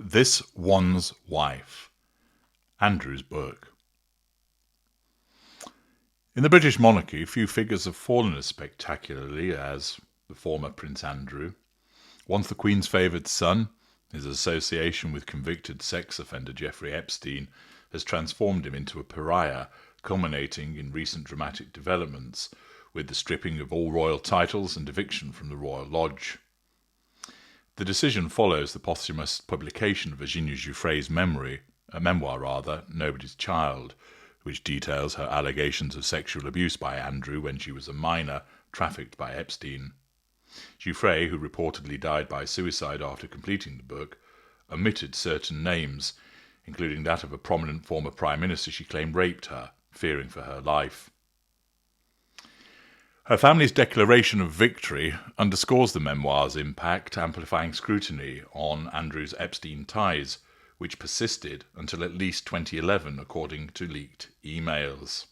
This One's Wife, Andrew's book. In the British monarchy, few figures have fallen as spectacularly as the former Prince Andrew. Once the Queen's favoured son, his association with convicted sex offender Jeffrey Epstein has transformed him into a pariah, culminating in recent dramatic developments with the stripping of all royal titles and eviction from the Royal Lodge. The decision follows the posthumous publication of Virginia Giuffre's memoir, Nobody's Child, which details her allegations of sexual abuse by Andrew when she was a minor, trafficked by Epstein. Giuffre, who reportedly died by suicide after completing the book, omitted certain names, including that of a prominent former Prime Minister she claimed raped her, fearing for her life. Her family's declaration of victory underscores the memoir's impact, amplifying scrutiny on Andrew's Epstein ties, which persisted until at least 2011, according to leaked emails.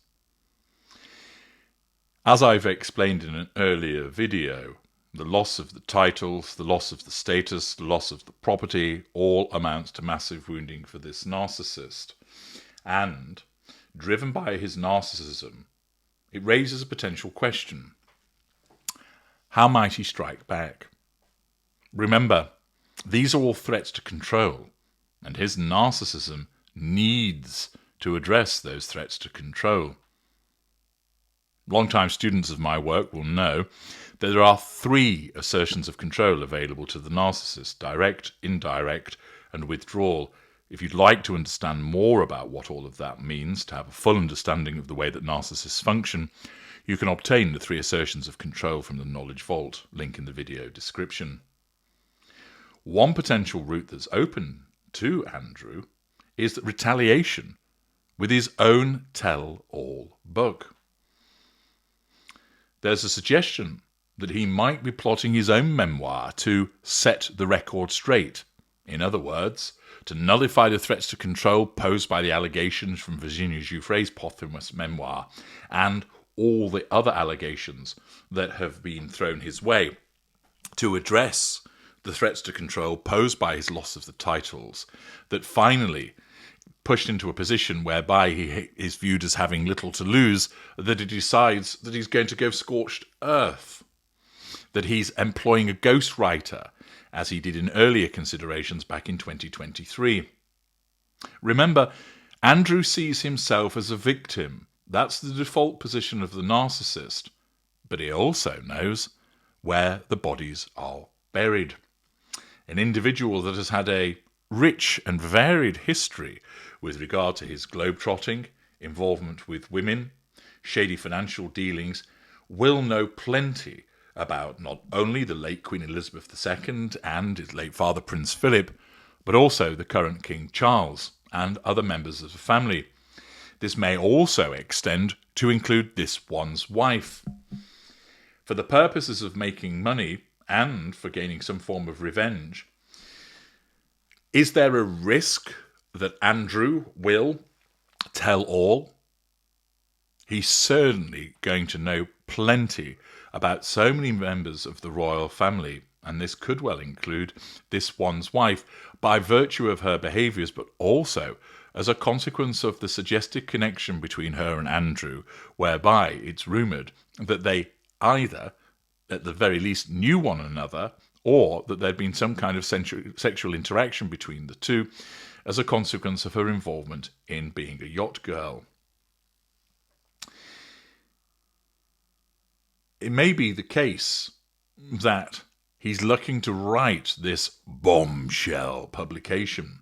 As I've explained in an earlier video, the loss of the titles, the loss of the status, the loss of the property, all amounts to massive wounding for this narcissist. And, driven by his narcissism, it raises a potential question. How might he strike back? Remember, these are all threats to control, and his narcissism needs to address those threats to control. Long-time students of my work will know that there are 3 assertions of control available to the narcissist: direct, indirect, and withdrawal. If you'd like to understand more about what all of that means, to have a full understanding of the way that narcissists function, you can obtain the 3 assertions of control from the Knowledge Vault, link in the video description. One potential route that's open to Andrew is that retaliation with his own tell-all book. There's a suggestion that he might be plotting his own memoir to set the record straight. In other words, to nullify the threats to control posed by the allegations from Virginia Giuffre's posthumous memoir and all the other allegations that have been thrown his way, to address the threats to control posed by his loss of the titles, that finally pushed into a position whereby he is viewed as having little to lose, that he decides that he's going to go scorched earth, that he's employing a ghostwriter, as he did in earlier considerations back in 2023. Remember, Andrew sees himself as a victim. That's the default position of the narcissist. But he also knows where the bodies are buried. An individual that has had a rich and varied history with regard to his globetrotting, involvement with women, shady financial dealings, will know plenty about not only the late Queen Elizabeth II and his late father Prince Philip, but also the current King Charles and other members of the family. This may also extend to include this one's wife. For the purposes of making money and for gaining some form of revenge, is there a risk that Andrew will tell all? He's certainly going to know plenty about so many members of the royal family, and this could well include this one's wife, by virtue of her behaviours, but also as a consequence of the suggested connection between her and Andrew, whereby it's rumoured that they either, at the very least, knew one another, or that there'd been some kind of sexual interaction between the two as a consequence of her involvement in being a yacht girl. It may be the case that he's looking to write this bombshell publication.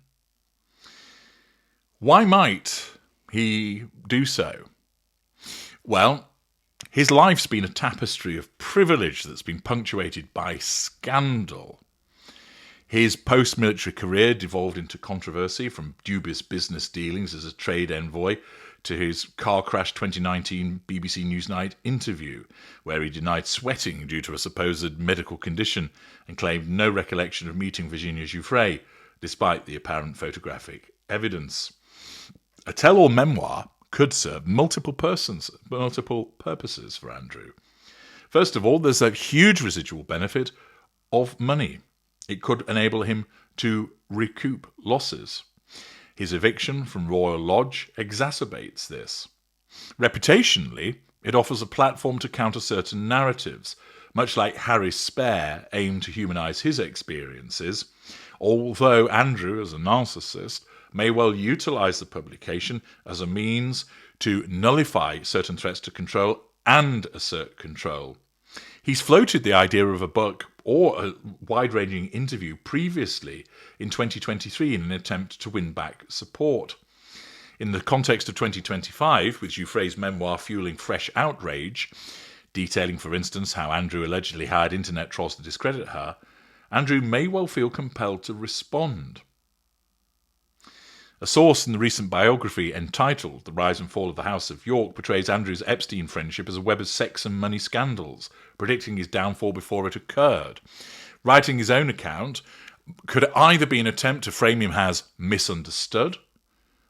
Why might he do so? Well, his life's been a tapestry of privilege that's been punctuated by scandal. His post-military career devolved into controversy, from dubious business dealings as a trade envoy to his car crash 2019 BBC Newsnight interview, where he denied sweating due to a supposed medical condition and claimed no recollection of meeting Virginia Giuffre, despite the apparent photographic evidence. A tell-all memoir could serve multiple purposes for Andrew. First of all, there's a huge residual benefit of money. It could enable him to recoup losses. His eviction from Royal Lodge exacerbates this. Reputationally, it offers a platform to counter certain narratives, much like Harry's Spare aimed to humanise his experiences, although Andrew, as a narcissist, may well utilise the publication as a means to nullify certain threats to control and assert control. He's floated the idea of a book or a wide-ranging interview previously in 2023 in an attempt to win back support. In the context of 2025, with Giuffre's memoir fueling fresh outrage, detailing, for instance, how Andrew allegedly hired internet trolls to discredit her, Andrew may well feel compelled to respond. A source in the recent biography entitled The Rise and Fall of the House of York portrays Andrew's Epstein friendship as a web of sex and money scandals, predicting his downfall before it occurred. Writing his own account could either be an attempt to frame him as misunderstood,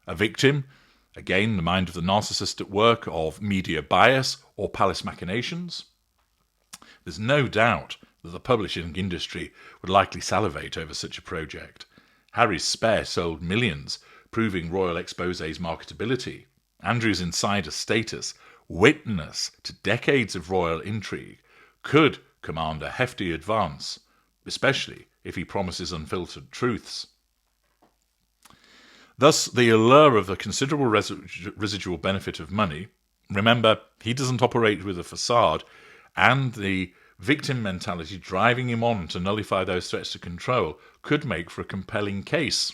a victim, again the mind of the narcissist at work, of media bias or palace machinations. There's no doubt that the publishing industry would likely salivate over such a project. Harry's Spare sold millions, proving royal exposé's marketability. Andrew's insider status, witness to decades of royal intrigue, could command a hefty advance, especially if he promises unfiltered truths. Thus, the allure of the considerable residual benefit of money, remember, he doesn't operate with a facade, and the victim mentality driving him on to nullify those threats to control could make for a compelling case.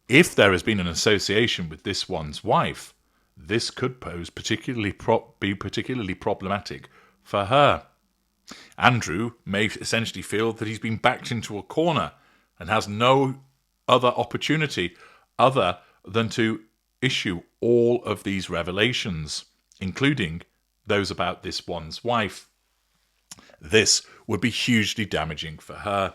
If there has been an association with this one's wife, this could pose be particularly problematic for her. Andrew may essentially feel that he's been backed into a corner and has no other opportunity other than to issue all of these revelations, including those about this one's wife. This would be hugely damaging for her.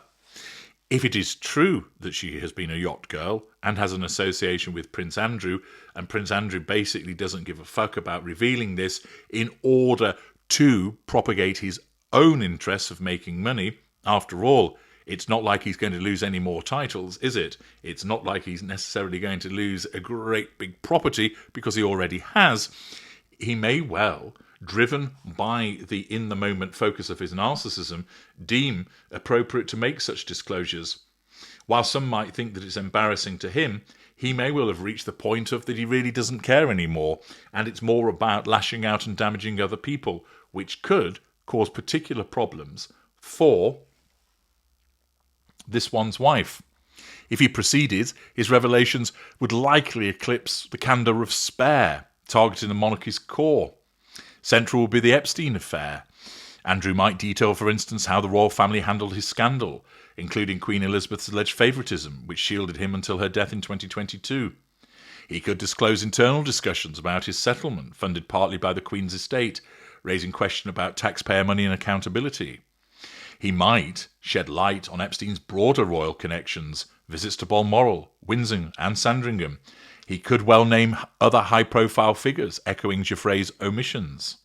If it is true that she has been a yacht girl and has an association with Prince Andrew, and Prince Andrew basically doesn't give a fuck about revealing this in order to propagate his own interests of making money, after all, it's not like he's going to lose any more titles, is it? It's not like he's necessarily going to lose a great big property because he already has. He may well, driven by the in-the-moment focus of his narcissism, deem appropriate to make such disclosures. While some might think that it's embarrassing to him, he may well have reached the point of that he really doesn't care anymore, and it's more about lashing out and damaging other people, which could cause particular problems for this one's wife. If he proceeded, his revelations would likely eclipse the candour of Spare, targeting the monarchy's core. Central would be the Epstein affair. Andrew might detail, for instance, how the royal family handled his scandal, including Queen Elizabeth's alleged favouritism, which shielded him until her death in 2022. He could disclose internal discussions about his settlement, funded partly by the Queen's estate, raising question about taxpayer money and accountability. He might shed light on Epstein's broader royal connections, visits to Balmoral, Windsor and Sandringham. He could well name other high-profile figures, echoing Giuffre's omissions.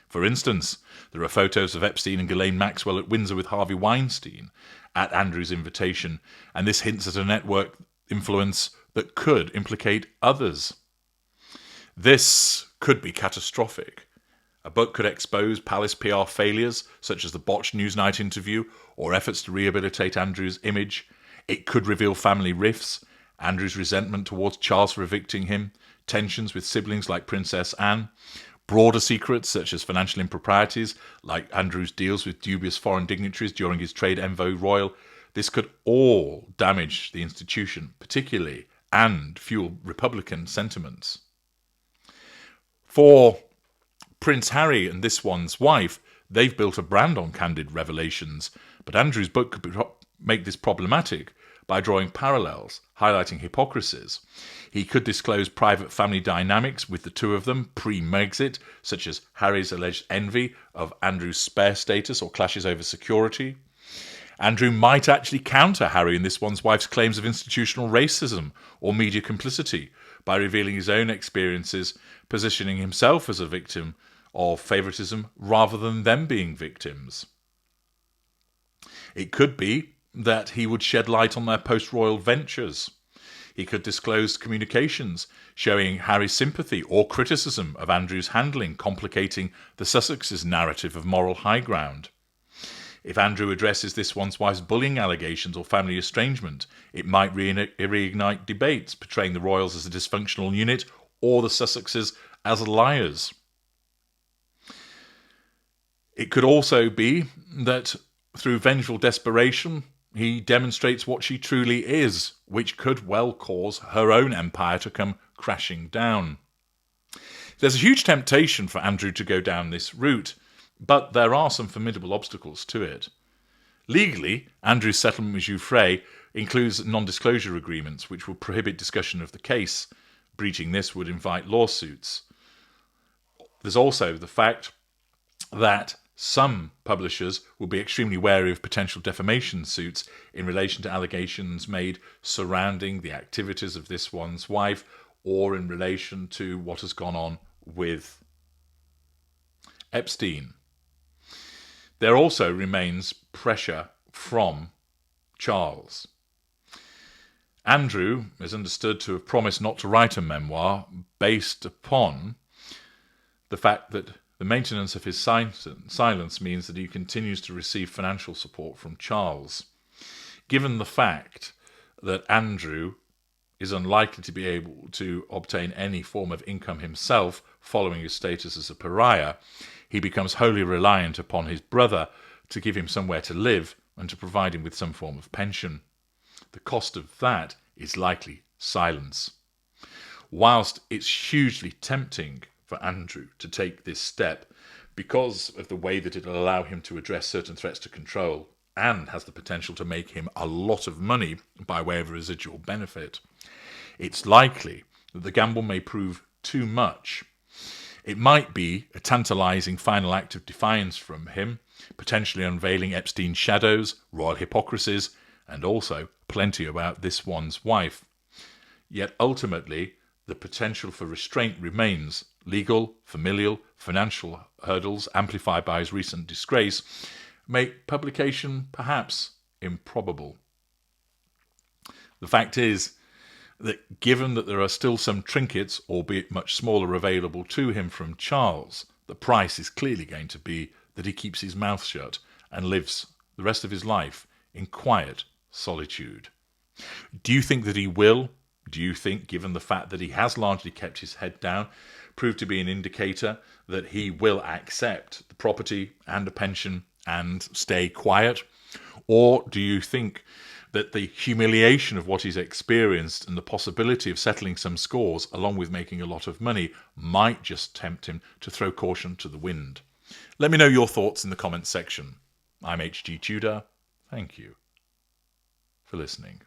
For instance, there are photos of Epstein and Ghislaine Maxwell at Windsor with Harvey Weinstein at Andrew's invitation, and this hints at a network influence that could implicate others. This could be catastrophic. A book could expose palace PR failures, such as the botched Newsnight interview, or efforts to rehabilitate Andrew's image. It could reveal family rifts, Andrew's resentment towards Charles for evicting him, tensions with siblings like Princess Anne, broader secrets such as financial improprieties, like Andrew's deals with dubious foreign dignitaries during his trade envoy royal. This could all damage the institution, particularly, and fuel Republican sentiments. For Prince Harry and this one's wife, they've built a brand on candid revelations, but Andrew's book could make this problematic by drawing parallels, highlighting hypocrisies. He could disclose private family dynamics with the two of them pre-Megxit, such as Harry's alleged envy of Andrew's Spare status or clashes over security. Andrew might actually counter Harry and this one's wife's claims of institutional racism or media complicity by revealing his own experiences, positioning himself as a victim of favouritism rather than them being victims. It could be that he would shed light on their post-royal ventures. He could disclose communications showing Harry's sympathy or criticism of Andrew's handling, complicating the Sussexes' narrative of moral high ground. If Andrew addresses this one's wife's bullying allegations or family estrangement, it might reignite debates, portraying the royals as a dysfunctional unit or the Sussexes as liars. It could also be that through vengeful desperation, he demonstrates what she truly is, which could well cause her own empire to come crashing down. There's a huge temptation for Andrew to go down this route, but there are some formidable obstacles to it. Legally, Andrew's settlement with Jouffre includes non-disclosure agreements which will prohibit discussion of the case. Breaching this would invite lawsuits. There's also the fact that some publishers will be extremely wary of potential defamation suits in relation to allegations made surrounding the activities of this one's wife or in relation to what has gone on with Epstein. There also remains pressure from Charles. Andrew is understood to have promised not to write a memoir based upon the fact that the maintenance of his silence means that he continues to receive financial support from Charles. Given the fact that Andrew is unlikely to be able to obtain any form of income himself following his status as a pariah, he becomes wholly reliant upon his brother to give him somewhere to live and to provide him with some form of pension. The cost of that is likely silence. Whilst it's hugely tempting for Andrew to take this step because of the way that it'll allow him to address certain threats to control and has the potential to make him a lot of money by way of a residual benefit, it's likely that the gamble may prove too much. It might be a tantalizing final act of defiance from him, potentially unveiling Epstein's shadows, royal hypocrisies, and also plenty about this one's wife. Yet ultimately, the potential for restraint remains. Legal, familial, financial hurdles, amplified by his recent disgrace, make publication perhaps improbable. The fact is that given that there are still some trinkets, albeit much smaller, available to him from Charles, the price is clearly going to be that he keeps his mouth shut and lives the rest of his life in quiet solitude. Do you think that he will? Do you think, given the fact that he has largely kept his head down, prove to be an indicator that he will accept the property and a pension and stay quiet? Or do you think that the humiliation of what he's experienced and the possibility of settling some scores, along with making a lot of money, might just tempt him to throw caution to the wind? Let me know your thoughts in the comments section. I'm H.G. Tudor. Thank you for listening.